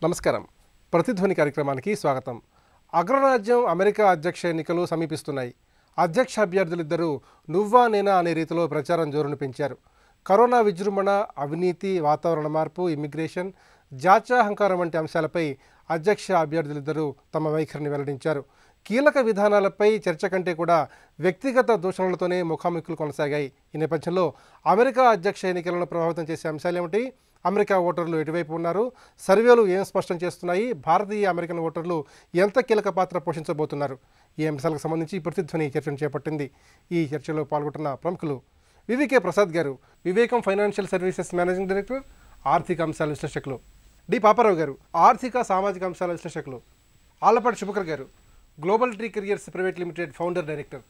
నమస్కారం. ప్రతిధ్వని కార్యక్రమానికి స్వాగతం. అగ్రరాజ్యం అమెరికా అధ్యక్ష ఎన్నికలు సమీపిస్తున్నాయి. అధ్యక్ష అభ్యర్థులిద్దరూ నువ్వా నేనా అనే రీతిలో ప్రచారం జోరును పెంచారు. కరోనా విజృంభణ, అవినీతి, వాతావరణ మార్పు, ఇమ్మిగ్రేషన్, జాత్యాహంకారం వంటి అంశాలపై అధ్యక్ష అభ్యర్థులిద్దరూ తమ వైఖరిని వెల్లడించారు. కీలక విధానాలపై చర్చ కంటే కూడా వ్యక్తిగత దూషణలతోనే ముఖాముఖులు కొనసాగాయి. ఈ నేపథ్యంలో అమెరికా అధ్యక్ష ఎన్నికలను ప్రభావితం చేసే అంశాలేమిటి? అమెరికా ఓటర్లు ఎటువైపు ఉన్నారు? సర్వేలు ఏం స్పష్టం చేస్తున్నాయి? భారతీయ అమెరికన్ ఓటర్లు ఎంత కీలక పాత్ర పోషించబోతున్నారు? ఈ అంశాలకు సంబంధించి ప్రతిధ్వని చర్చను చేపట్టింది. ఈ చర్చలో పాల్గొంటున్న ప్రముఖులు వివికే ప్రసాద్ గారు, వివేకం ఫైనాన్షియల్ సర్వీసెస్ మేనేజింగ్ డైరెక్టర్, ఆర్థిక అంశాల విశ్లేషకులు; డి పాపారావు గారు, ఆర్థిక సామాజిక అంశాల విశ్లేషకులు; ఆలపాటి శుభకర్ గారు, global tree careers private limited founder director.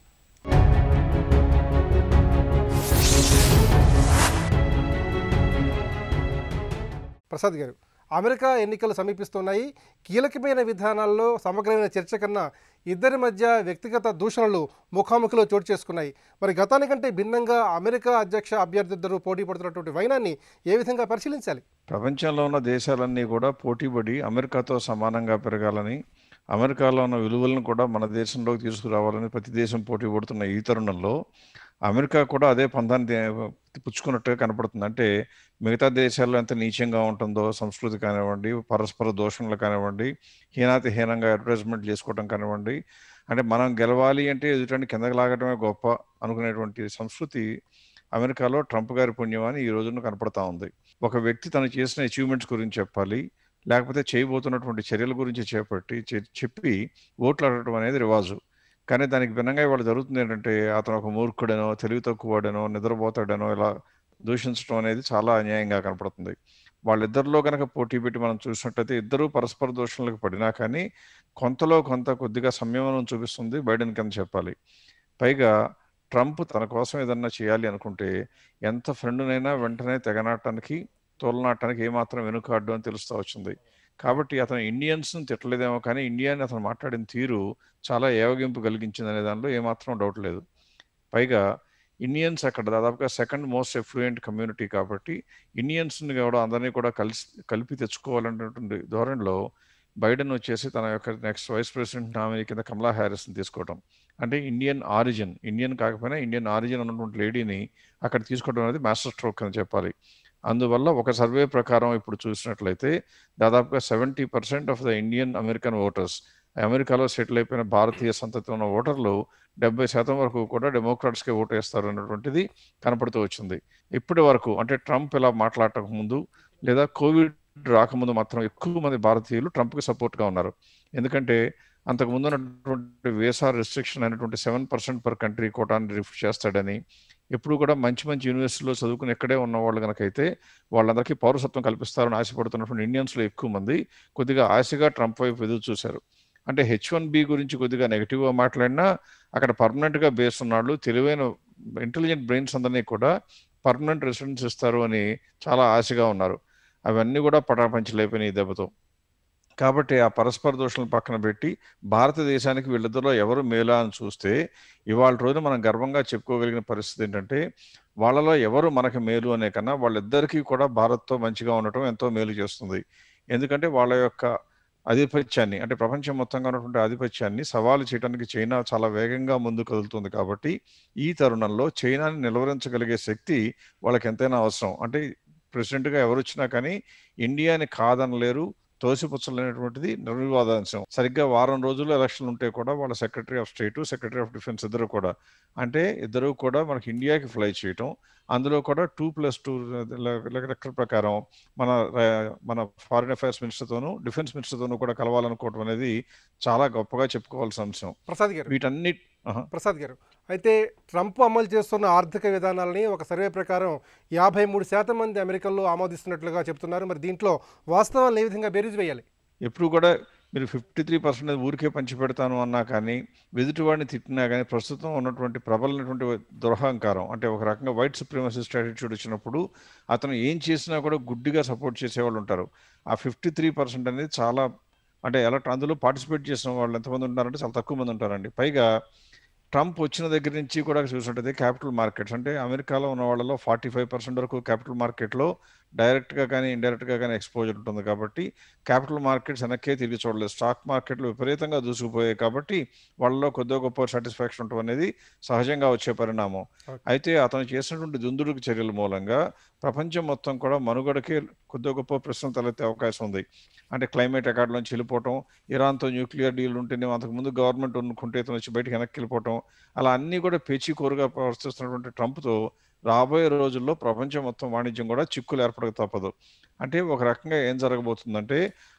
Prasad గారు, అమెరికా ఎన్నికలు సమీపిస్తున్నాయి. కీలకమైన విధానాల్లో సమగ్రమైన చర్చ కన్నా ఇద్దరి మధ్య వ్యక్తిగత దూషణలు ముఖాముఖిలో చోటు చేసుకున్నాయి. మరి గతానికంటే భిన్నంగా అమెరికా అధ్యక్ష అభ్యర్థిద్దరూ పోటీ పడుతున్నటువంటి వైనాన్ని ఏ విధంగా పరిశీలించాలి? ప్రపంచంలో ఉన్న దేశాలన్నీ కూడా పోటీపడి అమెరికాతో సమానంగా పెరగాలని, అమెరికాలో ఉన్న విలువలను కూడా మన దేశంలోకి తీసుకురావాలని ప్రతి దేశం పోటీ పడుతున్న ఈ తరుణంలో అమెరికా కూడా అదే పందాన్ని పుచ్చుకున్నట్టుగా కనపడుతుంది. అంటే మిగతా దేశాల్లో ఎంత నీచంగా ఉంటుందో సంస్కృతి కానివ్వండి, పరస్పర దోషణలు కానివ్వండి, హీనంగా అడ్వర్టైజ్మెంట్ చేసుకోవడం కానివ్వండి, అంటే మనం గెలవాలి అంటే ఎదుటండి కిందకి లాగటమే గొప్ప అనుకునేటువంటి సంస్కృతి అమెరికాలో ట్రంప్ గారి పుణ్యం అని ఈ రోజున కనపడతా ఉంది. ఒక వ్యక్తి తను చేసిన అచీవ్మెంట్స్ గురించి చెప్పాలి, లేకపోతే చేయబోతున్నటువంటి చర్యల గురించి చెప్పి ఓట్లు అడగడం అనేది రివాజు. కానీ దానికి భిన్నంగా ఇవాళ జరుగుతుంది ఏంటంటే, అతను ఒక మూర్ఖుడనో, తెలివి తక్కువడనో, నిద్రపోతాడనో ఇలా దూషించడం అనేది చాలా అన్యాయంగా కనపడుతుంది. వాళ్ళిద్దరిలో కనుక పోటీ పెట్టి మనం చూసినట్టయితే ఇద్దరూ పరస్పర దూషణలకు పడినా కానీ కొంతలో కొంత కొద్దిగా సంయమనం చూపిస్తుంది బైడెన్ కింద చెప్పాలి. పైగా ట్రంప్ తన కోసం ఏదన్నా చేయాలి అనుకుంటే ఎంత ఫ్రెండ్నైనా వెంటనే తెగనాటానికి, తోలనాటానికి ఏమాత్రం వెనుకాడ్డు అని తెలుస్తూ వచ్చింది. కాబట్టి అతను ఇండియన్స్ని తిట్టలేదేమో కానీ ఇండియాని అతను మాట్లాడిన తీరు చాలా ఏవగింపు కలిగించింది అనే దానిలో ఏమాత్రం డౌట్ లేదు. పైగా ఇండియన్స్ అక్కడ దాదాపుగా సెకండ్ మోస్ట్ ఎఫ్లూయెంట్ కమ్యూనిటీ కాబట్టి ఇండియన్స్ని కూడా అందరినీ కూడా కలిపి తెచ్చుకోవాలనేటువంటి ధోరణిలో బైడెన్ వచ్చేసి తన యొక్క నెక్స్ట్ వైస్ ప్రెసిడెంట్ నామినీ కింద కమలా హ్యారిస్ని తీసుకోవడం, అంటే ఇండియన్ కాకపోయినా ఇండియన్ ఆరిజిన్ ఉన్నటువంటి లేడీని అక్కడ తీసుకోవడం అనేది మాస్టర్ స్ట్రోక్ అని చెప్పాలి. అందువల్ల ఒక సర్వే ప్రకారం ఇప్పుడు చూసినట్లయితే దాదాపుగా 70% of the Indian American voters, అమెరికాలో సెటిల్ అయిపోయిన భారతీయ సంతతి ఉన్న ఓటర్లు 70% వరకు కూడా డెమోక్రాట్స్కే ఓటు వేస్తారు అన్నటువంటిది కనపడుతూ వచ్చింది. ఇప్పటి వరకు అంటే ట్రంప్ ఇలా మాట్లాడటం ముందు లేదా కోవిడ్ రాకముందు మాత్రం ఎక్కువ మంది భారతీయులు ట్రంప్కి సపోర్ట్గా ఉన్నారు. ఎందుకంటే అంతకుముందు ఉన్నటువంటి వీసా రెస్ట్రిక్షన్ అనేటువంటి 7% పర్ కంట్రీ కోటాన్ని రిఫ్యూజ్ చేస్తాడని, ఎప్పుడు కూడా మంచి యూనివర్సిటీలో చదువుకుని ఎక్కడే ఉన్న వాళ్ళు కనుకైతే వాళ్ళందరికీ పౌరసత్వం కల్పిస్తారని ఆశపడుతున్నటువంటి ఇండియన్స్లో ఎక్కువ మంది కొద్దిగా ఆశగా ట్రంప్ వైపు ఎదురు చూశారు. అంటే H1B గురించి కొద్దిగా నెగిటివ్గా మాట్లాడినా అక్కడ పర్మనెంట్గా బేస్ ఉన్నాళ్ళు, తెలివైన ఇంటెలిజెంట్ బ్రెయిన్స్ అందరినీ కూడా పర్మనెంట్ రెసిడెన్స్ ఇస్తారు అని చాలా ఆశగా ఉన్నారు. అవన్నీ కూడా పటాపంచలేకపోయినాయి ఈ దెబ్బతో. కాబట్టి ఆ పరస్పర దోషాలను పక్కన పెట్టి భారతదేశానికి వీళ్ళిద్దరిలో ఎవరు మేలా అని చూస్తే ఇవాళ రోజున మనం గర్వంగా చెప్పుకోగలిగిన పరిస్థితి ఏంటంటే, వాళ్ళలో ఎవరు మనకు మేలు అనే కన్నా వాళ్ళిద్దరికీ కూడా భారత్తో మంచిగా ఉండటం ఎంతో మేలు చేస్తుంది. ఎందుకంటే వాళ్ళ యొక్క ఆధిపత్యాన్ని, అంటే ప్రపంచం మొత్తంగా ఉన్నటువంటి ఆధిపత్యాన్ని సవాలు చేయడానికి చైనా చాలా వేగంగా ముందుకు కదులుతుంది. కాబట్టి ఈ తరుణంలో చైనాని నిలువరించగలిగే శక్తి వాళ్ళకి ఎంతైనా అవసరం. అంటే ప్రెసిడెంట్గా ఎవరు వచ్చినా కానీ ఇండియాని కాదనలేరు, తోసిపుచ్చలేనటువంటిది నిర్వివాదాంశం. సరిగ్గా వారం రోజుల్లో ఎలక్షన్లు ఉంటే కూడా వాళ్ళ secretary of state, secretary of defence ఇద్దరు కూడా మనకి ఇండియాకి ఫ్లై చేయటం, అందులో కూడా 2+2 లెక్క ప్రకారం మన ఫారిన్ అఫైర్స్ మినిస్టర్తోనూ డిఫెన్స్ మినిస్టర్తోనూ కూడా కలవాలనుకోవటం అనేది చాలా గొప్పగా చెప్పుకోవాల్సిన అంశం. ప్రసాద్ గారు, అయితే ట్రంప్ అమలు చేస్తున్న ఆర్థిక విధానాలని ఒక సర్వే ప్రకారం 53% మంది అమెరికన్లు ఆమోదిస్తున్నట్లుగా చెప్తున్నారు. మరి దీంట్లో వాస్తవాలను ఏ విధంగా బేరీజు వేయాలి? ఎప్పుడు కూడా మీరు 53% ఊరికే పంచిపెడతాను అన్నా కానీ, ఎదుటివాడిని తిట్టినా కానీ ప్రస్తుతం ఉన్నటువంటి ప్రబలమైనటువంటి దురహంకారం, అంటే ఒక రకంగా వైట్ సుప్రీమసిస్ట్ యాటిట్యూడ్ వచ్చినప్పుడు అతను ఏం చేసినా కూడా గుడ్డిగా సపోర్ట్ చేసేవాళ్ళు ఉంటారు. ఆ 53% అనేది చాలా, అంటే అందులో పార్టిసిపేట్ చేసిన వాళ్ళు ఎంతమంది ఉంటారంటే చాలా తక్కువ మంది ఉంటారండి. పైగా ట్రంప్ వచ్చిన దగ్గర నుంచి కూడా చూసినట్టయితే క్యాపిటల్ మార్కెట్స్, అంటే అమెరికాలో ఉన్న వాళ్ళలో 45% వరకు క్యాపిటల్ మార్కెట్లో డైరెక్ట్గా కానీ ఇండైరెక్ట్గా కానీ ఎక్స్పోజర్ ఉంటుంది కాబట్టి క్యాపిటల్ మార్కెట్స్ వెనక్కే తిరిగి చూడలేదు. స్టాక్ మార్కెట్లు విపరీతంగా దూసుకుపోయాయి కాబట్టి వాళ్ళలో కొద్దిగా గొప్ప సాటిస్ఫాక్షన్ ఉండటం అనేది సహజంగా వచ్చే పరిణామం. అయితే అతను చేసినటువంటి దుందుడుకు చర్యల మూలంగా ప్రపంచం మొత్తం కూడా మనుగడకే కొద్దిగా గొప్ప ప్రశ్నలు తలెత్తే అవకాశం ఉంది. అంటే క్లైమేట్ అకార్డులోంచి వెళ్ళిపోవటం, ఇరాన్తో న్యూక్లియర్ డీల్ ఉంటేనే అంతకుముందు గవర్నమెంట్ అనుకుంటే ఇతను వచ్చి బయటకు వెనక్కి వెళ్ళిపోవటం, అలా అన్నీ కూడా పేచీకూరుగా ప్రవర్తిస్తున్నటువంటి ట్రంప్తో రాబోయే రోజుల్లో ప్రపంచం మొత్తం వాణిజ్యం కూడా చిక్కులు ఏర్పడక తప్పదు. అంటే ఒక రకంగా ఏం జరగబోతుందంటే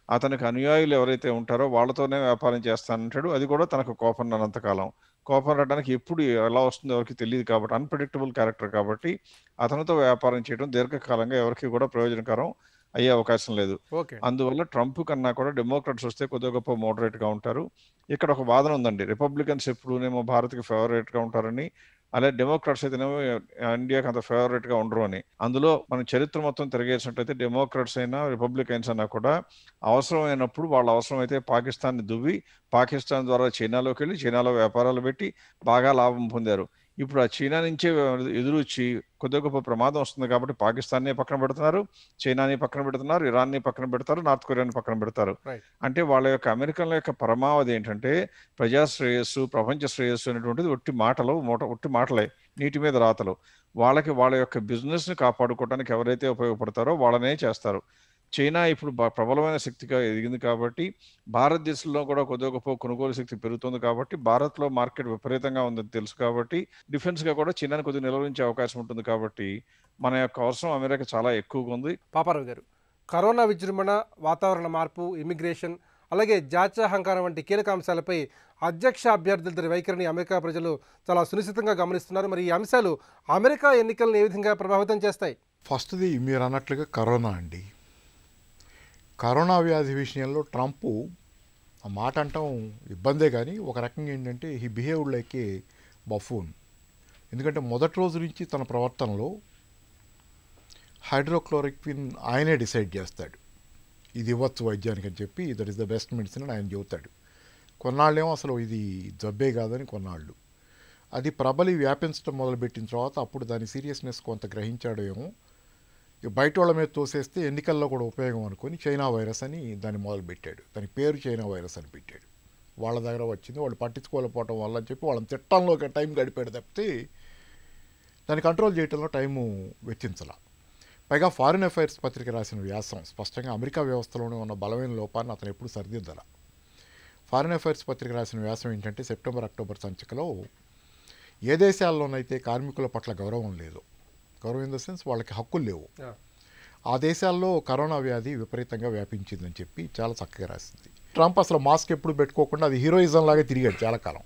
అతనికి అనుయాయులు ఎవరైతే ఉంటారో వాళ్ళతోనే వ్యాపారం చేస్తానంటాడు. అది కూడా తనకు కోపం రానంతకాలం. కోపం రావడానికి ఎప్పుడు ఎలా వస్తుందో ఎవరికి తెలియదు కాబట్టి అన్‌ప్రెడిక్టబుల్ క్యారెక్టర్ కాబట్టి అతనితో వ్యాపారం చేయడం దీర్ఘకాలంగా ఎవరికీ కూడా ప్రయోజనకరం అయ్యే అవకాశం లేదు. ఓకే. అందువల్ల ట్రంప్ కన్నా కూడా డెమోక్రాట్స్ వస్తే కొద్దిగా గొప్ప మోడరేట్‌గా ఉంటారు. ఇక్కడ ఒక వాదన ఉందండి. రిపబ్లికన్స్ ఎప్పుడూనేమో భారత్‌కి ఫేవరెట్‌గా ఉంటారని, అలాగే డెమోక్రాట్స్ అయితేనేమో ఇండియాకి అంత ఫేవరెట్‌గా ఉండరు అని. అందులో మనం చరిత్ర మొత్తం తిరగేసినట్టయితే డెమోక్రాట్స్ అయినా, రిపబ్లికన్స్ అయినా కూడా అవసరమైనప్పుడు వాళ్ళ అవసరమైతే పాకిస్తాన్‌ని దువ్వి, పాకిస్తాన్ ద్వారా చైనాలోకి వెళ్ళి, చైనాలో వ్యాపారాలు పెట్టి బాగా లాభం పొందారు. ఇప్పుడు ఆ చైనా నుంచే ఎదురొచ్చి కొద్దిగా గొప్ప ప్రమాదం వస్తుంది కాబట్టి పాకిస్తాన్‌ని పక్కన పెడుతున్నారు, చైనాని పక్కన పెడుతున్నారు, ఇరాన్‌ని పక్కన పెడతారు, నార్త్ కొరియాని పక్కన పెడతారు. రైట్. అంటే వాళ్ళ యొక్క అమెరికన్ల యొక్క పరమావధి ఏంటంటే ప్రజా శ్రేయస్సు, ప్రపంచ శ్రేయస్సు అనేటువంటిది ఒట్టి మాటలే, నీటి మీద రాతలు. వాళ్ళకి వాళ్ళ యొక్క బిజినెస్‌ని కాపాడుకోవడానికి ఎవరైతే ఉపయోగపడతారో వాళ్ళనే చేస్తారు. చైనా ఇప్పుడు ప్రబలమైన శక్తిగా ఎదిగింది కాబట్టి భారతదేశంలో కూడా కొద్దిగా గొప్ప కొనుగోలు శక్తి పెరుగుతుంది కాబట్టి భారత్లో మార్కెట్ విపరీతంగా ఉందని తెలుసు కాబట్టి డిఫెన్స్గా కూడా చైనాని కొద్దిగా నిలవరించే అవకాశం ఉంటుంది కాబట్టి మన యొక్క అవసరం అమెరికా చాలా ఎక్కువగా ఉంది. పాపారావు గారు, కరోనా విజృంభణ, వాతావరణ మార్పు, ఇమిగ్రేషన్, అలాగే జాత్యహంకారం వంటి కీలక అంశాలపై అధ్యక్ష అభ్యర్థుల వైఖరిని అమెరికా ప్రజలు చాలా సునిశ్చితంగా గమనిస్తున్నారు. మరి ఈ అంశాలు అమెరికా ఎన్నికలను ఏ విధంగా ప్రభావితం చేస్తాయి? ఫస్ట్ది మీరు అన్నట్లుగా కరోనా అండి. కరోనా వ్యాధి విషయంలో ట్రంప్ ఆ మాట అంటాం ఇబ్బందే, కానీ ఒక రకంగా ఏంటంటే he behaved like A buffoon. ఎందుకంటే మొదటి రోజు నుంచి తన ప్రవర్తనలో హైడ్రోక్లోరిక్విన్ ఆయనే డిసైడ్ చేస్తాడు, ఇది ఇవ్వచ్చు వైద్యానికి అని చెప్పి, that is the best medicine అని ఆయన చెబుతాడు. కొన్నాళ్ళేమో అసలు ఇది జబ్బే కాదని కొన్నాళ్ళు. అది ప్రబలి వ్యాపించడం మొదలుపెట్టిన తర్వాత అప్పుడు దాని సీరియస్నెస్ కొంత గ్రహించాడు ఏమో. బయట వాళ్ళ మీద తోసేస్తే ఎన్నికల్లో కూడా ఉపయోగం అనుకొని చైనా వైరస్ అని దాన్ని మొదలుపెట్టాడు. దాని పేరు చైనా వైరస్ అని పెట్టాడు. వాళ్ళ దగ్గర వచ్చింది, వాళ్ళు పట్టించుకోలేకపోవడం వల్ల అని చెప్పి వాళ్ళని తిట్టడంలో టైం గడిపాడు తప్పితే దాన్ని కంట్రోల్ చేయడంలో టైము వెచ్చించాల. పైగా ఫారిన్ అఫైర్స్ పత్రిక రాసిన వ్యాసం స్పష్టంగా అమెరికా వ్యవస్థలోనే ఉన్న బలమైన లోపాన్ని అతను ఎప్పుడు సరిదిద్దాల. ఫారిన్ అఫైర్స్ పత్రిక రాసిన వ్యాసం ఏంటంటే సెప్టెంబర్ అక్టోబర్ సంచికలో ఏ దేశాల్లోనైతే కార్మికుల పట్ల గౌరవం లేదో, గౌరవం ఇన్ ద సెన్స్ వాళ్ళకి హక్కులు లేవు, ఆ దేశాల్లో కరోనా వ్యాధి విపరీతంగా వ్యాపించిందని చెప్పి చాలా చక్కగా రాసింది. ట్రంప్ అసలు మాస్క్ ఎప్పుడు పెట్టుకోకుండా అది హీరోయిజం లాగా తిరిగాడు చాలా కాలం.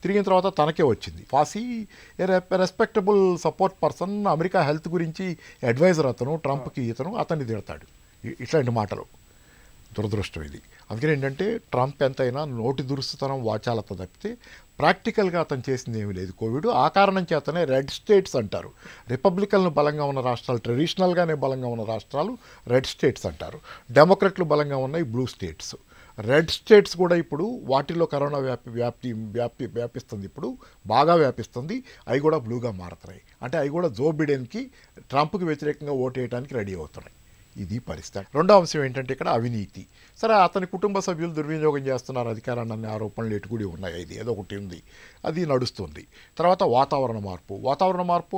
తిరిగిన తర్వాత తనకే వచ్చింది. FOSSEE respectable support person, America health గురించి అడ్వైజర్ అతను, ట్రంప్కి అతన్ని తిడతాడు ఇట్లాంటి మాటలు. దురదృష్టం ఇది. అందుకని ఏంటంటే ట్రంప్ ఎంతైనా నోటి దురుస్తుతనం, వాచాలత తప్పితే ప్రాక్టికల్గా అతను చేసింది ఏమీ లేదు. కోవిడ్ ఆ కారణం చేతనే రెడ్ స్టేట్స్ అంటారు. రిపబ్లికన్లు బలంగా ఉన్న రాష్ట్రాలు, ట్రెడిషనల్గానే బలంగా ఉన్న రాష్ట్రాలు రెడ్ స్టేట్స్ అంటారు. డెమోక్రట్లు బలంగా ఉన్నాయి బ్లూ స్టేట్స్. రెడ్ స్టేట్స్ కూడా ఇప్పుడు వాటిల్లో కరోనా వ్యాపిస్తుంది, ఇప్పుడు బాగా వ్యాపిస్తుంది. అవి కూడా బ్లూగా మారుతున్నాయి. అంటే అవి కూడా జో బిడెన్కి, ట్రంప్కి వ్యతిరేకంగా ఓటు వేయడానికి రెడీ అవుతున్నాయి. ఇది పరిస్థితి. రెండో అంశం ఏంటంటే ఇక్కడ అవినీతి. సరే, అతని కుటుంబ సభ్యులు దుర్వినియోగం చేస్తున్నారు అధికారాన్ని అనే ఆరోపణలు ఎటుకుడి ఉన్నాయి. ఇది ఏదో ఒకటి ఉంది, అది నడుస్తుంది. తర్వాత వాతావరణ మార్పు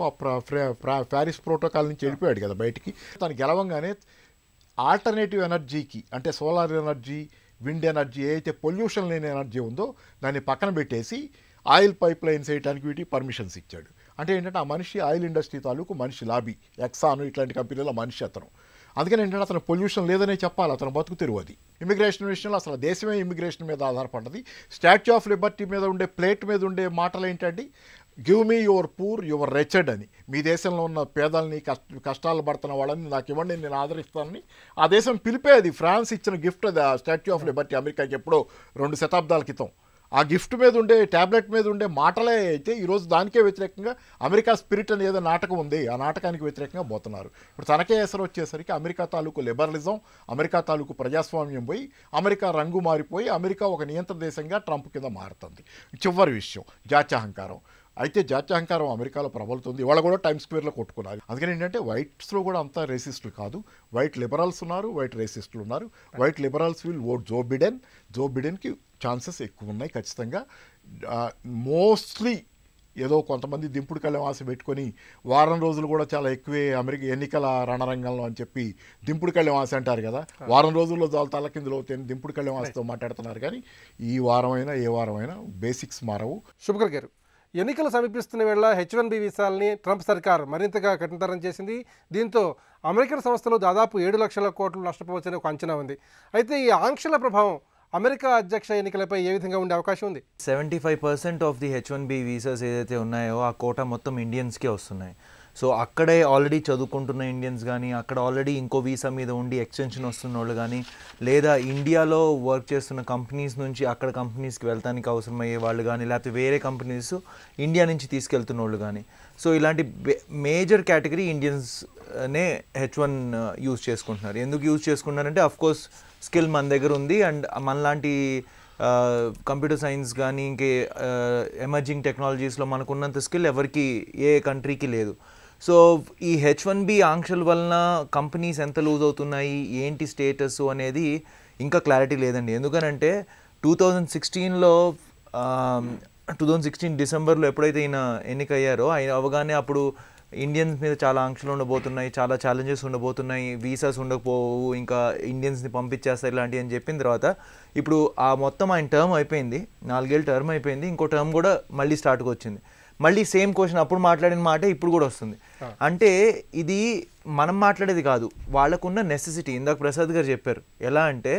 ప్యారిస్ ప్రోటోకాల్ నుంచి వెళ్ళిపోయాడు కదా బయటికి. తను గెలవంగానే ఆల్టర్నేటివ్ ఎనర్జీకి, అంటే సోలార్ ఎనర్జీ, విండ్ ఎనర్జీ, ఏదైతే పొల్యూషన్ లేని ఎనర్జీ ఉందో దాన్ని పక్కన పెట్టేసి ఆయిల్ పైప్ లైన్స్ వేయడానికి వీటి పర్మిషన్స్ ఇచ్చాడు. అంటే ఏంటంటే ఆ మనిషి ఆయిల్ ఇండస్ట్రీ తాలూకు మనిషి, లాబీ, ఎక్సాన్ ఇట్లాంటి కంపెనీల మనిషి అతను. అందుకని ఏంటంటే అతను పొల్యూషన్ లేదనే చెప్పాలి, అతను బతుకు తెరువు అది. ఇమిగ్రేషన్ విషయంలో అసలు దేశమే ఇమిగ్రేషన్ మీద ఆధారపడ్డది. స్టాచ్యూ ఆఫ్ లిబర్టీ మీద ఉండే ప్లేట్ మీద ఉండే మాటలు ఏంటంటే give me your poor your wretched అని. మీ దేశంలో ఉన్న పేదల్ని, కష్టాలు పడుతున్న వాళ్ళని నాకు ఇవ్వండి, నేను ఆదరిస్తానని ఆ దేశం పిలిపే. అది ఫ్రాన్స్ ఇచ్చిన గిఫ్ట్, అది ఆ స్టాచ్యూ ఆఫ్ లిబర్టీ అమెరికాకి ఎప్పుడో 2 శతాబ్దాల క్రితం. ఆ గిఫ్ట్ మీద ఉండే, ట్యాబ్లెట్ మీద ఉండే మాటలే అయితే ఈరోజు దానికే వ్యతిరేకంగా అమెరికా స్పిరిట్ అని ఏదో నాటకం ఉంది, ఆ నాటకానికి వ్యతిరేకంగా పోతున్నారు. ఇప్పుడు తనకే ఎసరు వచ్చేసరికి అమెరికా తాలూకు లిబరలిజం, అమెరికా తాలూకు ప్రజాస్వామ్యం పోయి అమెరికా రంగు మారిపోయి అమెరికా ఒక నియంత్రణ దేశంగా ట్రంప్ కింద మారుతుంది. చివరి విషయం జాత్యహంకారం. అయితే జాత్యహంకారం అమెరికాలో ప్రబలుతుంది. ఇవాళ కూడా టైమ్ స్క్వేర్లో కొట్టుకున్నారు. అందుకని ఏంటంటే వైట్స్లో కూడా అంతా రేసిస్టులు కాదు, వైట్ లిబరల్స్ ఉన్నారు, వైట్ రేసిస్టులు ఉన్నారు. White liberals will vote Joe బిడెన్కి ఛాన్సెస్ ఎక్కువ ఉన్నాయి ఖచ్చితంగా. మోస్ట్లీ ఏదో కొంతమంది దింపుడు కళ్ళెం ఆశ పెట్టుకొని వారం రోజులు కూడా చాలా ఎక్కువే అమెరికా ఎన్నికల రణరంగంలో అని చెప్పి దింపుడు కళ్ళెం ఆశ అంటారు కదా, వారం రోజుల్లో చాలా తలకిందులో దింపుడు కళ్ళెం ఆశతో మాట్లాడుతున్నారు. కానీ ఈ వారమైనా ఏ వారమైనా బేసిక్స్ మారవు. శుభకర్ గారు, ఎన్నికలు సమీపిస్తున్న వేళ H1B వీసాలని ట్రంప్ సర్కార్ మరింతగా కఠినతరం చేసింది. దీంతో అమెరికన్ సంస్థలు దాదాపు 7 లక్షల కోట్లు నష్టపోవచ్చని ఒక అంచనా ఉంది. అయితే ఈ ఆంక్షల ప్రభావం అమెరికా అధ్యక్ష ఎన్నికలపై ఏ విధంగా ఉండే అవకాశం ఉంది? 75% ఆఫ్ ది H1B వీసాస్ ఏదైతే ఉన్నాయో ఆ కోటా మొత్తం ఇండియన్స్కే వస్తున్నాయి. సో అక్కడే ఆల్రెడీ చదువుకుంటున్న ఇండియన్స్ కానీ, అక్కడ ఆల్రెడీ ఇంకో వీసా మీద ఉండి ఎక్స్టెన్షన్ వస్తున్న వాళ్ళు కానీ, లేదా ఇండియాలో వర్క్ చేస్తున్న కంపెనీస్ నుంచి అక్కడ కంపెనీస్కి వెళ్తానికి అవసరమయ్యే వాళ్ళు కానీ, లేకపోతే వేరే కంపెనీస్ ఇండియా నుంచి తీసుకెళ్తున్న వాళ్ళు కానీ, సో ఇలాంటి మేజర్ కేటగిరీ ఇండియన్స్నే H1 యూజ్ చేసుకుంటున్నారు. ఎందుకు యూజ్ చేసుకుంటున్నారంటే అఫ్కోర్స్ స్కిల్ మన దగ్గర ఉంది, అండ్ మనలాంటి కంప్యూటర్ సైన్స్ కానీ ఇంకే ఎమర్జింగ్ టెక్నాలజీస్లో మనకున్నంత స్కిల్ ఎవరికి ఏ కంట్రీకి లేదు. సో ఈ H1B ఆంక్షల వలన కంపెనీస్ ఎంత లూజ్ అవుతున్నాయి, ఏంటి స్టేటస్ అనేది ఇంకా క్లారిటీ లేదండి. ఎందుకనంటే 2016 డిసెంబర్లో ఎప్పుడైతే ఈయన ఎన్నికయ్యారో ఆయన అవగానే అప్పుడు ఇండియన్స్ మీద చాలా ఆంక్షలు ఉండబోతున్నాయి, చాలా ఛాలెంజెస్ ఉండబోతున్నాయి, వీసాస్ ఉండకపోవు, ఇంకా ఇండియన్స్ని పంపించేస్తారు ఇలాంటివి అని చెప్పిన తర్వాత ఇప్పుడు ఆ మొత్తం ఆయన టర్మ్ అయిపోయింది, 4 ఏళ్ళ టర్మ్ అయిపోయింది, ఇంకో టర్మ్ కూడా మళ్ళీ స్టార్ట్కి వచ్చింది. మళ్ళీ సేమ్ క్వశ్చన్ అప్పుడు మాట్లాడిన మాట ఇప్పుడు కూడా వస్తుంది. అంటే ఇది మనం మాట్లాడేది కాదు, వాళ్ళకున్న నెసెసిటీ. ఇందాక ప్రసాద్ గారు చెప్పారు ఎలా అంటే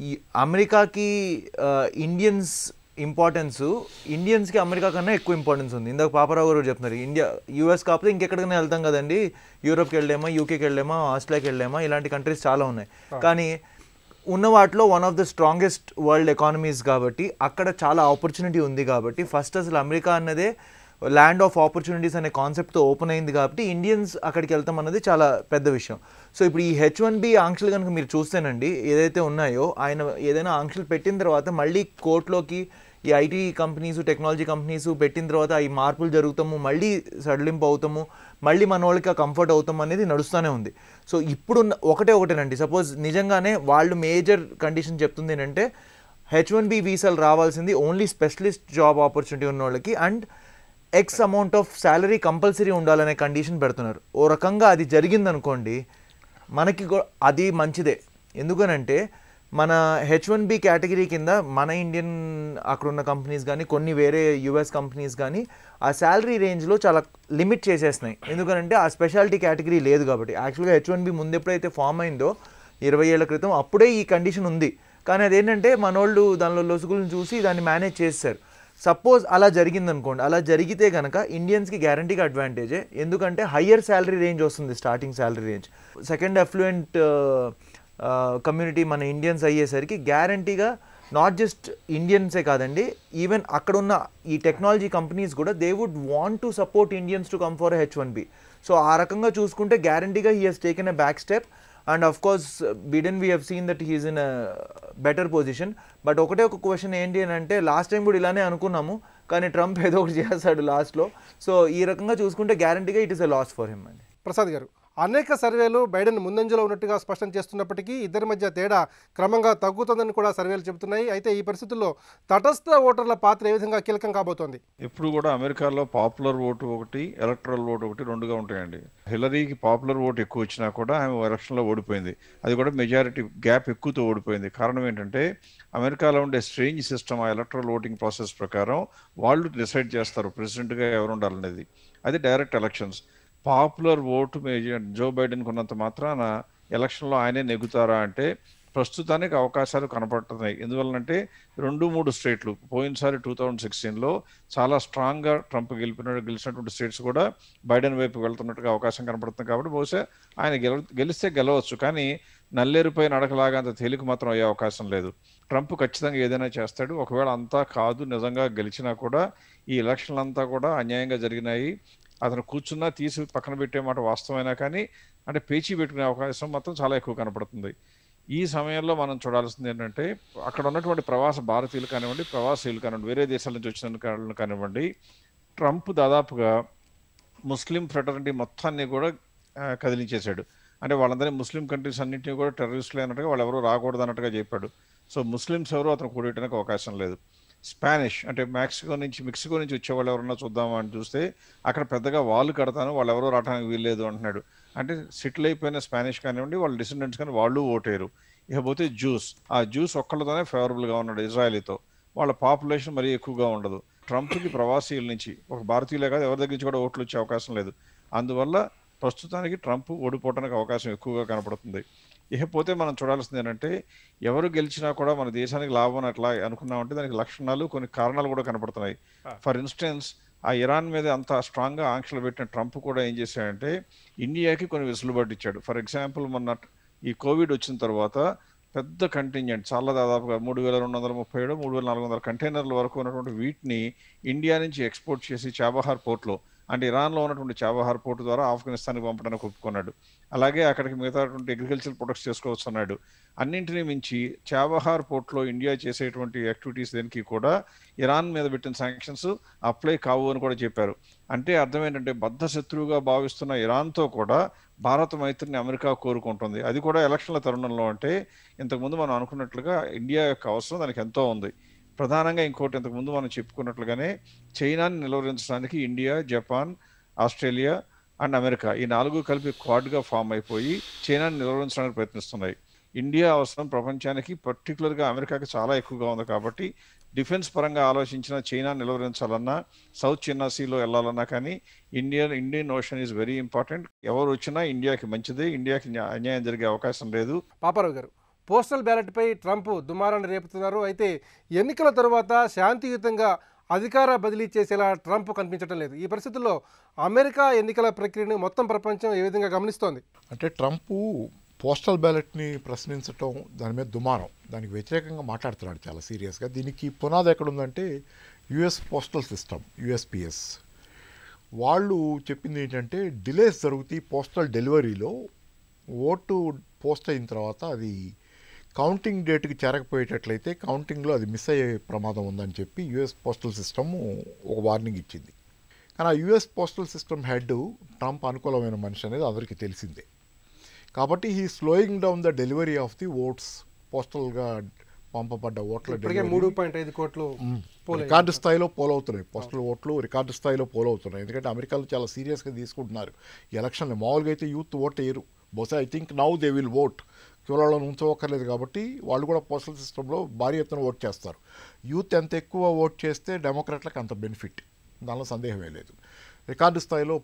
ఈ అమెరికాకి ఇండియన్స్ ఇండియన్స్కి అమెరికా కన్నా ఎక్కువ ఇంపార్టెన్స్ ఉంది. ఇందాక పాపారావు గారు చెప్తున్నారు యూఎస్ కాకపోతే ఇంకెక్కడికైనా వెళ్తాం కదండి, యూరోప్కి వెళ్ళామా, యూకేకి వెళ్ళామా, ఆస్ట్రేలియాకి వెళ్ళామా, ఇలాంటి కంట్రీస్ చాలా ఉన్నాయి. కానీ ఉన్న వాటిలో one of the strongest world economies కాబట్టి అక్కడ చాలా ఆపర్చునిటీ ఉంది కాబట్టి ఫస్ట్ అసలు అమెరికా అన్నదే ల్యాండ్ ఆఫ్ ఆపర్చునిటీస్ అనే కాన్సెప్ట్తో ఓపెన్ అయింది కాబట్టి ఇండియన్స్ అక్కడికి వెళ్తాం అన్నది చాలా పెద్ద విషయం. సో ఇప్పుడు ఈ H1B ఆంక్షలు కనుక మీరు చూస్తేనండి ఏదైతే ఉన్నాయో ఆయన ఏదైనా ఆంక్షలు పెట్టిన తర్వాత మళ్ళీ కోర్టులోకి ఈ ఐటీ కంపెనీస్ టెక్నాలజీ కంపెనీస్ పెట్టిన తర్వాత ఈ మార్పులు జరుగుతాము, మళ్ళీ సడలింపు అవుతాము, మళ్ళీ మన వాళ్ళకి ఆ కంఫర్ట్ అవుతాం అనేది నడుస్తూనే ఉంది. సో ఇప్పుడు ఒకటేనండి, సపోజ్ నిజంగానే వాళ్ళు మేజర్ కండిషన్ చెప్తుంది ఏంటంటే H1B వీసాలు రావాల్సింది ఓన్లీ స్పెషలిస్ట్ జాబ్ ఆపర్చునిటీ ఉన్న వాళ్ళకి and X amount of salary compulsory ఉండాలనే కండిషన్ పెడుతున్నారు. ఓ రకంగా అది జరిగిందనుకోండి మనకి అది మంచిదే. ఎందుకనంటే మన H1B కేటగిరీ కింద మన ఇండియన్ అక్కడున్న కంపెనీస్ కానీ కొన్ని వేరే యుఎస్ కంపెనీస్ కానీ ఆ శాలరీ రేంజ్లో చాలా లిమిట్ చేసేస్తున్నాయి. ఎందుకనంటే ఆ స్పెషాలిటీ కేటగిరీ లేదు కాబట్టి. యాక్చువల్గా H1B ముందు ఎప్పుడైతే ఫామ్ అయిందో 20 ఏళ్ల క్రితం అప్పుడే ఈ కండిషన్ ఉంది. కానీ అదేంటంటే మనోళ్ళు దానిలో లొసుగులను చూసి దాన్ని మేనేజ్ చేశారు. సపోజ్ అలా జరిగిందనుకోండి, అలా జరిగితే కనుక ఇండియన్స్కి గ్యారంటీగా అడ్వాంటేజే. ఎందుకంటే హయ్యర్ శాలరీ రేంజ్ వస్తుంది, starting salary range. Second affluent community మన ఇండియన్స్ అయ్యేసరికి గ్యారంటీగా నాట్ జస్ట్ ఇండియన్సే కాదండి, ఈవెన్ అక్కడున్న ఈ టెక్నాలజీ కంపెనీస్ కూడా they would want to support Indians to come for H1B. So ఆ రకంగా చూసుకుంటే గ్యారంటీగా he has taken a back step. And of course Biden we have seen that he's in a better position. But ఒక question ఏంటి అని అంటే last time కూడా ఇలానే అనుకున్నాము, కానీ ట్రంప్ ఏదో ఒకటి చేస్తాడు లాస్ట్లో. సో ఈ రకంగా చూసుకుంటే గ్యారంటీగా it is a loss for him అండి. ప్రసాద్ గారు, అనేక సర్వేలు బైడెన్ ముందంజలో ఉన్నట్టుగా స్పష్టం చేస్తున్నప్పటికీ ఇద్దరి మధ్య తేడా క్రమంగా తగ్గుతుందని కూడా సర్వేలు చెబుతున్నాయి. అయితే ఈ పరిస్థితుల్లో తటస్థ ఓటర్ల పాత్ర ఏ విధంగా కీలకం కాబోతోంది? ఇప్పుడు కూడా అమెరికాలో పాపులర్ ఓటు ఒకటి, ఎలక్టరల్ ఓటు ఒకటి, రెండుగా ఉంటాయండి. హిలరీకి పాపులర్ ఓటు ఎక్కువ వచ్చినా కూడా ఆమె ఎలక్షన్లో ఓడిపోయింది. అది కూడా మెజారిటీ గ్యాప్ ఎక్కువతో ఓడిపోయింది. కారణం ఏంటంటే అమెరికాలో ఉండే స్ట్రేంజ్ సిస్టమ్, ఆ ఎలక్టరల్ ఓటింగ్ ప్రాసెస్ ప్రకారం వాళ్ళు డిసైడ్ చేస్తారు ప్రెసిడెంట్గా ఎవరు ఉండాలనేది. అది డైరెక్ట్ ఎలక్షన్స్. పాపులర్ ఓటు జో బైడెన్కి ఉన్నంత మాత్రాన ఎలక్షన్లో ఆయనే నెగ్గుతారా అంటే ప్రస్తుతానికి అవకాశాలు కనపడుతున్నాయి. ఎందువల్లంటే 2-3 స్టేట్లు పోయినసారి 2016లో చాలా స్ట్రాంగ్గా ట్రంప్ గెలిచినటువంటి స్టేట్స్ కూడా బైడెన్ వైపు వెళ్తున్నట్టుగా అవకాశం కనపడుతుంది. కాబట్టి బహుశా ఆయన గెలిస్తే గెలవచ్చు, కానీ నల్లేరుపై నడకలాగా అంత తేలిక మాత్రం అయ్యే అవకాశం లేదు. ట్రంప్ ఖచ్చితంగా ఏదైనా చేస్తాడు. ఒకవేళ అంతా కాదు నిజంగా గెలిచినా కూడా ఈ ఎలక్షన్లంతా కూడా అన్యాయంగా జరిగినాయి, అతను కూర్చున్నా తీసి పక్కన పెట్టే మాట వాస్తవమైనా కానీ అంటే పేచీ పెట్టుకునే అవకాశం మాత్రం చాలా ఎక్కువ కనపడుతుంది. ఈ సమయంలో మనం చూడాల్సింది ఏంటంటే అక్కడ ఉన్నటువంటి ప్రవాస భారతీయులు కానివ్వండి, ప్రవాసీయులు కానివ్వండి, వేరే దేశాల నుంచి వచ్చిన కానివ్వండి, ట్రంప్ దాదాపుగా ముస్లిం ఫ్రెటర్నిటీ మొత్తాన్ని కూడా కదిలించేశాడు. అంటే వాళ్ళందరినీ ముస్లిం కంట్రీస్ అన్నింటినీ కూడా టెర్రరిస్టులు అన్నట్టుగా వాళ్ళు ఎవరు రాకూడదు అన్నట్టుగా చెప్పాడు. సో ముస్లిమ్స్ ఎవరు అతను కూడేయడానికి అవకాశం లేదు. స్పానిష్ అంటే మెక్సికో నుంచి వచ్చేవాళ్ళు ఎవరన్నా చూద్దామా అని చూస్తే అక్కడ పెద్దగా వాళ్ళు కడతాను, వాళ్ళు ఎవరో రావడానికి వీల్లేదు అంటున్నాడు. అంటే సెటిల్ అయిపోయిన స్పానిష్ కానివ్వండి, వాళ్ళ డిసెండెంట్స్ కానీ వాళ్ళు ఓటేరు. ఇకపోతే ఆ జ్యూస్ ఒక్కళ్ళతోనే ఫేవరబుల్గా ఉన్నాడు ఇజ్రాయలీతో. వాళ్ళ పాపులేషన్ మరీ ఎక్కువగా ఉండదు. ట్రంప్కి ప్రవాసీల నుంచి ఒక భారతీయులే కాదు ఎవరి దగ్గర నుంచి కూడా ఓట్లు వచ్చే అవకాశం లేదు. అందువల్ల ప్రస్తుతానికి ట్రంప్ ఓడిపోవడానికి అవకాశం ఎక్కువగా కనపడుతుంది. ఇకపోతే మనం చూడాల్సింది ఏంటంటే ఎవరు గెలిచినా కూడా మన దేశానికి లాభం అట్లా అనుకున్నామంటే దానికి లక్షణాలు కొన్ని కారణాలు కూడా కనపడుతున్నాయి. ఫర్ ఇన్స్టెన్స్ ఆ ఇరాన్ మీద అంత స్ట్రాంగ్గా ఆంక్షలు పెట్టిన ట్రంప్ కూడా ఏం చేశాడంటే ఇండియాకి కొన్ని వెసులుబాటు ఇచ్చాడు. ఫర్ ఎగ్జాంపుల్ మొన్న ఈ కోవిడ్ వచ్చిన తర్వాత పెద్ద కంటింజెంట్ చాలా దాదాపుగా 3237 3400 కంటైనర్ల వరకు ఉన్నటువంటి వీటిని ఇండియా నుంచి ఎక్స్పోర్ట్ చేసి చాబహార్ పోర్ట్లో అంటే ఇరాన్లో ఉన్నటువంటి చాబహార్ పోర్టు ద్వారా ఆఫ్ఘనిస్తాన్కి పంపడానికి ఒప్పుకున్నాడు. అలాగే అక్కడికి మిగతాటువంటి అగ్రికల్చర్ ప్రొడక్ట్స్ చేసుకోవచ్చు అన్నాడు. అన్నింటినీ మించి చాబహార్ పోర్ట్లో ఇండియా చేసేటువంటి యాక్టివిటీస్ దేనికి కూడా ఇరాన్ మీద పెట్టిన శాంక్షన్స్ అప్లై కావు అని కూడా చెప్పారు. అంటే అర్థం ఏంటంటే బద్ధ శత్రువుగా భావిస్తున్న ఇరాన్తో కూడా భారత మైత్రిని అమెరికా కోరుకుంటుంది. అది కూడా ఎలక్షన్ల తరుణంలో. అంటే ఇంతకుముందు మనం అనుకున్నట్లుగా ఇండియా యొక్క అవసరం దానికి ఎంతో ఉంది. ప్రధానంగా ఇంకోటి ఇంతకుముందు మనం చెప్పుకున్నట్లుగానే చైనాని నిలువరించడానికి India, Japan, Australia and America ఈ 4 కలిపి క్వాడ్గా ఫామ్ అయిపోయి చైనాని నిలువరించడానికి ప్రయత్నిస్తున్నాయి. ఇండియా అవసరం ప్రపంచానికి పర్టికులర్గా అమెరికాకి చాలా ఎక్కువగా ఉంది. కాబట్టి డిఫెన్స్ పరంగా ఆలోచించిన చైనా నిలువరించాలన్నా, సౌత్ చైనా సీలో వెళ్ళాలన్నా కానీ Indian ocean is very important. ఎవరు వచ్చినా ఇండియాకి మంచిదే, ఇండియాకి అన్యాయం జరిగే అవకాశం లేదు. పాపారావు గారు, పోస్టల్ బ్యాలెట్పై ట్రంప్ దుమారాన్ని రేపుతున్నారు. అయితే ఎన్నికల తరువాత శాంతియుతంగా అధికార బదిలీ చేసేలా ట్రంప్ కనిపించడం లేదు. ఈ పరిస్థితుల్లో అమెరికా ఎన్నికల ప్రక్రియను మొత్తం ప్రపంచం ఏ విధంగా గమనిస్తోంది? అంటే ట్రంప్ పోస్టల్ బ్యాలెట్ని ప్రశ్నించటం, దాని మీద దుమారం, దానికి వ్యతిరేకంగా మాట్లాడుతున్నాడు చాలా సీరియస్గా. దీనికి పునాది ఎక్కడుందంటే యుఎస్ పోస్టల్ సిస్టమ్, యుఎస్పిఎస్ వాళ్ళు చెప్పింది ఏంటంటే డిలేస్ జరుగుతాయి పోస్టల్ డెలివరీలో. ఓటు పోస్ట్ అయిన తర్వాత అది కౌంటింగ్ డేట్కి చేరకపోయేటట్లయితే కౌంటింగ్లో అది మిస్ అయ్యే ప్రమాదం ఉందని చెప్పి యుఎస్ పోస్టల్ సిస్టమ్ ఒక వార్నింగ్ ఇచ్చింది. కానీ ఆ US postal system head Trump అనుకూలమైన మనిషి అనేది అందరికీ తెలిసిందే. కాబట్టి he slowing down the delivery of the votes. పోస్టల్గా పంపబడ్డ ఓట్ల 3.5 కోట్లు రికార్డు స్థాయిలో పోలవుతున్నాయి. పోస్టల్ ఓట్లు రికార్డు స్థాయిలో పోలవుతున్నాయి. ఎందుకంటే అమెరికాలో చాలా సీరియస్గా తీసుకుంటున్నారు ఈ ఎలక్షన్లు. మామూలుగా అయితే యూత్ ఓట్ వేయరు. బహుశా I think now they will vote. క్యూలలో ఉంచవక్కర్లేదు కాబట్టి వాళ్ళు కూడా పోస్టల్ సిస్టంలో భారీ ఎత్తున ఓట్ చేస్తారు. యూత్ ఎంత ఎక్కువ ఓట్ చేస్తే డెమోక్రాట్లకు అంత బెనిఫిట్, దానిలో సందేహమే లేదు. రికార్డు స్థాయిలో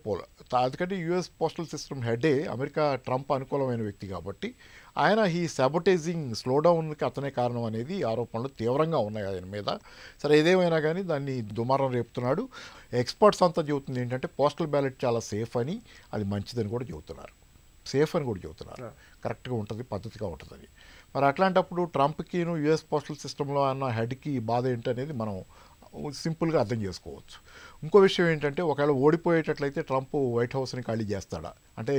అందుకంటే యూఎస్ పోస్టల్ సిస్టమ్ హెడే అమెరికా ట్రంప్ అనుకూలమైన వ్యక్తి కాబట్టి ఆయన ఈ సాబొటేజింగ్ స్లోడౌన్కి అతనే కారణం అనేది ఆరోపణలు తీవ్రంగా ఉన్నాయి ఆయన మీద. సరే ఏదేమైనా కానీ దాన్ని దుమారం రేపుతున్నాడు. ఎక్స్పర్ట్స్ అంతా చెబుతుంది ఏంటంటే పోస్టల్ బ్యాలెట్ చాలా సేఫ్ అని, అది మంచిదని కూడా చెబుతున్నారు. సేఫ్ అని కూడా చెబుతున్నారు, కరెక్ట్గా ఉంటుంది, పద్ధతిగా ఉంటుందని. మరి అట్లాంటప్పుడు ట్రంప్కిను యుఎస్ పోస్టల్ సిస్టంలో అన్న హెడ్కి బాధ ఏంటనేది మనం సింపుల్గా అర్థం చేసుకోవచ్చు. ఇంకో విషయం ఏంటంటే ఒకవేళ ఓడిపోయేటట్లయితే ట్రంప్ వైట్ హౌస్ని ఖాళీ చేస్తాడా అంటే,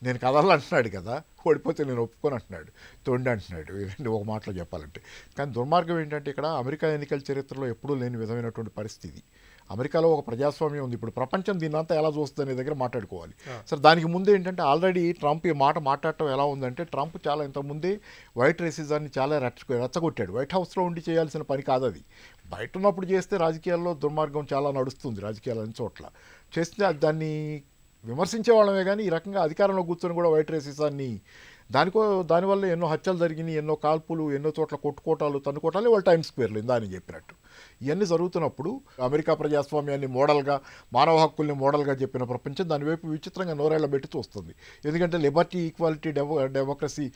నేను కదలంటున్నాడు కదా, ఓడిపోతే నేను ఒప్పుకొని అంటున్నాడు, తొండి అంటున్నాడు. ఒక మాటలో చెప్పాలంటే. కానీ దుర్మార్గం ఏంటంటే ఇక్కడ అమెరికా ఎన్నికల చరిత్రలో ఎప్పుడూ లేని విధమైనటువంటి పరిస్థితి. అమెరికాలో ఒక ప్రజాస్వామ్యం ఉంది. ఇప్పుడు ప్రపంచం దీన్నంతా ఎలా చూస్తుంది అనే దగ్గర మాట్లాడుకోవాలి. సరే దానికి ముందు ఏంటంటే ఆల్రెడీ ట్రంప్ ఈ మాట మాట్లాడటం ఎలా ఉందంటే, ట్రంప్ చాలా ఇంతకుముందే వైట్ రేసిజాన్ని చాలా రెచ్చగొట్టాడు. వైట్ హౌస్లో ఉండి చేయాల్సిన పని కాదు అది. బయట ఉన్నప్పుడు చేస్తే రాజకీయాల్లో దుర్మార్గం చాలా నడుస్తుంది, రాజకీయాలని చోట్ల చేస్తే దాన్ని విమర్శించే వాళ్ళమే. కానీ ఈ రకంగా అధికారంలో కూర్చొని కూడా వైట్ రేసిజాన్ని దానివల్ల ఎన్నో హత్యలు జరిగినాయి, ఎన్నో కాల్పులు, ఎన్నో చోట్ల కొట్టుకోటాలు, తన్నుకోటాలు, వాళ్ళ టైమ్ స్క్వేర్లు ఇందా అని చెప్పినట్టు ఇవన్నీ జరుగుతున్నప్పుడు అమెరికా ప్రజాస్వామ్యాన్ని మోడల్గా, మానవ హక్కుల్ని మోడల్గా చెప్పిన ప్రపంచం దానివైపు విచిత్రంగా నోరేళ్ల పెట్టి చూస్తుంది. ఎందుకంటే లిబర్టీ, ఈక్వాలిటీ, డెమోక్రసీ,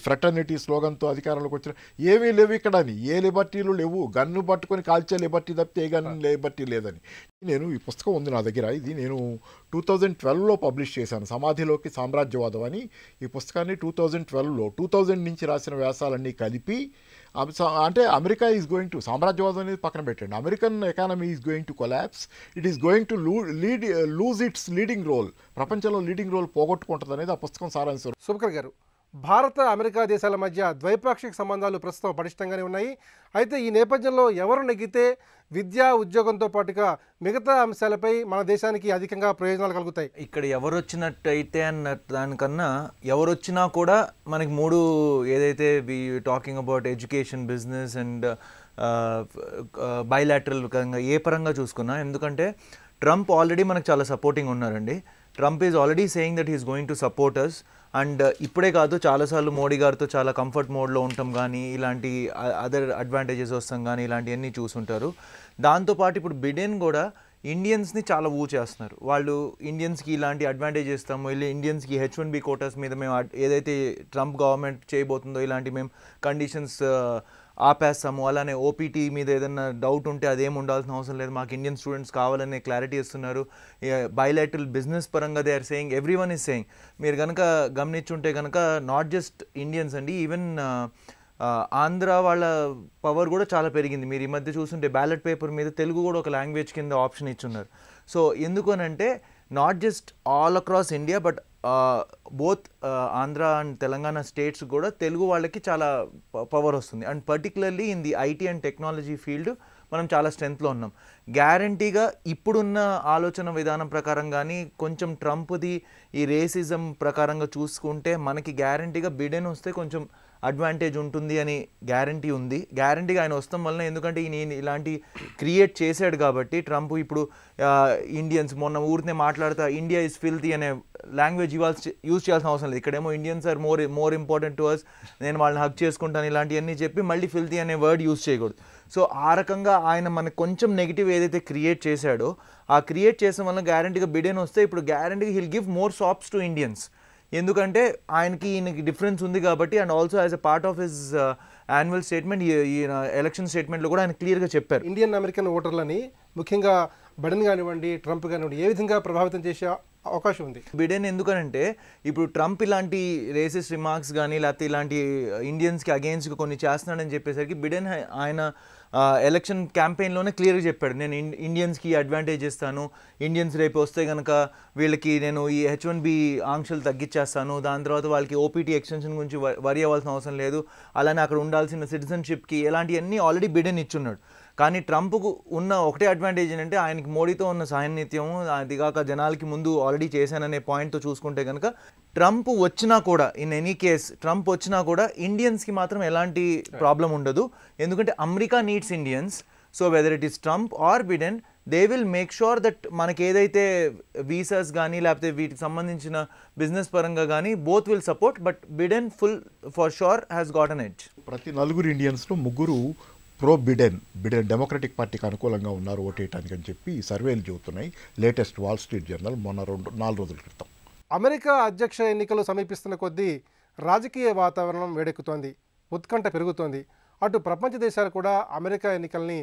ఫ్రెటర్నిటీ స్లోగన్తో అధికారంలోకి వచ్చిన ఏమీ లేవు ఇక్కడ అని. ఏ లిబర్టీలు లేవు. గన్ను పట్టుకొని కాల్చే లిబర్టీ తప్పితే ఏ గన్ను లిబర్టీ లేదని. నేను ఈ పుస్తకం ఉంది నా దగ్గర, ఇది నేను 2012లో పబ్లిష్ చేశాను, సమాధిలోకి సామ్రాజ్యవాదం అని. ఈ పుస్తకాన్ని 2012లో 2000 నుంచి రాసిన వ్యాసాలన్నీ కలిపి అంటే అమెరికా ఈజ్ గోయింగ్ టు, సామ్రాజ్యవాదం అనేది పక్కన పెట్టండి, American economy is going to collapse, it is going to lose its leading role, ప్రపంచంలో లీడింగ్ రోల్ పోగొట్టుకుంటుంది అనేది ఆ పుస్తకం సారాంశం. సుభకర్ గారు, భారత అమెరికా దేశాల మధ్య ద్వైపాక్షిక సంబంధాలు ప్రస్తుతం పటిష్టంగానే ఉన్నాయి. అయితే ఈ నేపథ్యంలో ఎవరు నెగ్గితే విద్యా ఉద్యోగంతో పాటుగా మిగతా అంశాలపై మన దేశానికి అధికంగా ప్రయోజనాలు కలుగుతాయి. ఇక్కడ ఎవరు వచ్చినట్టయితే అన్న దానికన్నా ఎవరు వచ్చినా కూడా మనకి మూడు ఏదైతే we talking about education, business and bilateral పరంగా ఏ పరంగా చూసుకున్నా, ఎందుకంటే ట్రంప్ ఆల్రెడీ మనకు చాలా సపోర్టింగ్ ఉన్నారండి. Trump is already saying that he's going to support us. And ఇప్పుడే కాదు, చాలాసార్లు మోడీ గారితో చాలా కంఫర్ట్ మోడ్లో ఉంటాం కానీ, ఇలాంటి అదర్ అడ్వాంటేజెస్ వస్తాం కానీ ఇలాంటివన్నీ చూసుంటారు. దాంతోపాటు ఇప్పుడు బిడెన్ కూడా ఇండియన్స్ని చాలా చేస్తున్నారు. వాళ్ళు ఇండియన్స్కి ఇలాంటి అడ్వాంటేజ్ ఇస్తాము, వెళ్ళి ఇండియన్స్కి H1B కోటాస్ మీద మేము ఏదైతే ట్రంప్ గవర్నమెంట్ చేయబోతుందో ఇలాంటి మేము కండిషన్స్ ఆపేస్తాము, అలానే ఓపీటీ మీద ఏదైనా డౌట్ ఉంటే అదేం ఉండాల్సిన అవసరం లేదు, మాకు ఇండియన్ స్టూడెంట్స్ కావాలనే క్లారిటీ ఇస్తున్నారు. బైలాటరల్ బిజినెస్ పరంగా they are saying, everyone is saying. మీరు కనుక గమనించుంటే కనుక నాట్ జస్ట్ ఇండియన్స్ అండి, ఈవెన్ ఆంధ్ర వాళ్ళ పవర్ కూడా చాలా పెరిగింది. మీరు ఈ మధ్య చూస్తుంటే బ్యాలెట్ పేపర్ మీద తెలుగు కూడా ఒక లాంగ్వేజ్ కింద ఆప్షన్ ఇచ్చున్నారు. సో ఎందుకు అనంటే not just all across India but both Andhra and Telangana states కూడా తెలుగు వాళ్ళకి చాలా పవర్ వస్తుంది. And particularly in the IT and technology field మనం చాలా స్ట్రెంత్లో ఉన్నాం. గ్యారంటీగా ఇప్పుడున్న ఆలోచన విధానం ప్రకారం కానీ, కొంచెం ట్రంప్ది ఈ రేసిజం ప్రకారంగా చూసుకుంటే మనకి గ్యారంటీగా బిడెన్ వస్తే కొంచెం అడ్వాంటేజ్ ఉంటుంది అని గ్యారంటీ ఉంది. గ్యారంటీగా ఆయన వస్తాం వలన, ఎందుకంటే ఈయన ఇలాంటి క్రియేట్ చేశాడు కాబట్టి. ట్రంప్ ఇప్పుడు ఇండియన్స్ మొన్న ఊరినే మాట్లాడుతా ఇండియా ఇస్ ఫిల్తీ అనే లాంగ్వేజ్ యూజ్ చేయాల్సిన అవసరం లేదు. ఇక్కడేమో Indians are more important to us, నేను వాళ్ళని హక్ చేసుకుంటాను ఇలాంటివన్నీ చెప్పి మళ్ళీ ఫిల్తీ అనే వర్డ్ యూజ్ చేయకూడదు. సో ఆ రకంగా ఆయన మనకు కొంచెం నెగిటివ్ ఏదైతే క్రియేట్ చేశాడో ఆ క్రియేట్ చేసిన వల్ల గ్యారంటీగా బిడెన్ వస్తే ఇప్పుడు గ్యారంటీగా hill give more sops to Indians. ఎందుకంటే ఈయనకి డిఫరెన్స్ ఉంది కాబట్టి. And also as a part of his annual statement, ఈయన ఎలక్షన్ స్టేట్మెంట్లో కూడా ఆయన క్లియర్గా చెప్పారు. ఇండియన్ అమెరికన్ ఓటర్లని ముఖ్యంగా బైడెన్ కానివ్వండి, ట్రంప్ కానివ్వండి, ఏ విధంగా ప్రభావితం చేసే అవకాశం ఉంది? బిడెన్ ఎందుకనంటే ఇప్పుడు ట్రంప్ ఇలాంటి రేసిస్ట్ రిమార్క్స్ కానీ లేకపోతే ఇలాంటి ఇండియన్స్కి అగెయిన్స్ట్గా కొన్ని చేస్తున్నాడని చెప్పేసరికి బిడెన్ ఆయన ఎలక్షన్ క్యాంపెయిన్లోనే క్లియర్గా చెప్పాడు, నేను ఇండియన్స్కి అడ్వాంటేజ్ ఇస్తాను, ఇండియన్స్ రేపు వస్తే కనుక వీళ్ళకి నేను ఈ H1B ఆంక్షలు తగ్గించేస్తాను, దాని తర్వాత వాళ్ళకి ఓపీటీ ఎక్స్టెన్షన్ గురించి వరి అవ్వాల్సిన అవసరం లేదు, అలానే అక్కడ ఉండాల్సిన సిటిజన్షిప్కి ఇలాంటివన్నీ ఆల్రెడీ బిడెన్ ఇచ్చున్నాడు. కానీ ట్రంప్కు ఉన్న ఒకటే అడ్వాంటేజ్ ఏంటంటే ఆయనకి మోడీతో ఉన్న సాన్నిహిత్యం, అదిగాక జనాలకి ముందు ఆల్రెడీ చేశాననే పాయింట్తో చూసుకుంటే కనుక ట్రంప్ వచ్చినా కూడా, ఇన్ ఎనీ కేస్ ట్రంప్ వచ్చినా కూడా ఇండియన్స్కి మాత్రం ఎలాంటి ప్రాబ్లం ఉండదు. ఎందుకంటే America needs Indians. So whether it is Trump or Biden, they will make sure that మనకి ఏదైతే వీసాస్ కానీ లేకపోతే వీటికి సంబంధించిన బిజినెస్ పరంగా కానీ both will support. But Biden for sure has got an edge. ప్రతి నలుగురు ఇండియన్స్లో ముగ్గురు ప్రో బిడెన్ డెమోక్రటిక్ పార్టీకి అనుకూలంగా ఉన్నారు ఓటేయటానికి అని చెప్పి సర్వేలు చెబుతున్నాయి. లేటెస్ట్ వాల్ స్ట్రీట్ జర్నల్ మొన్న 4 రోజుల క్రితం. అమెరికా అధ్యక్ష ఎన్నికలు సమీపిస్తున్న కొద్దీ రాజకీయ వాతావరణం వేడెక్కుతోంది, ఉత్కంఠ పెరుగుతోంది. అటు ప్రపంచ దేశాలు కూడా అమెరికా ఎన్నికల్ని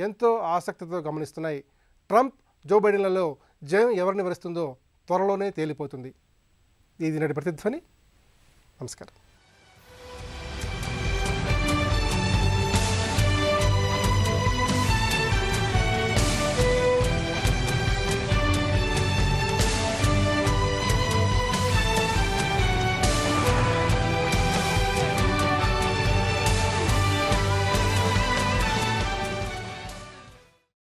ఎంతో ఆసక్తితో గమనిస్తున్నాయి. ట్రంప్, జో బైడెన్లలో జయం ఎవరిని వరిస్తుందో త్వరలోనే తేలిపోతుంది. ఇది నాటి ప్రతిధ్వని. నమస్కారం.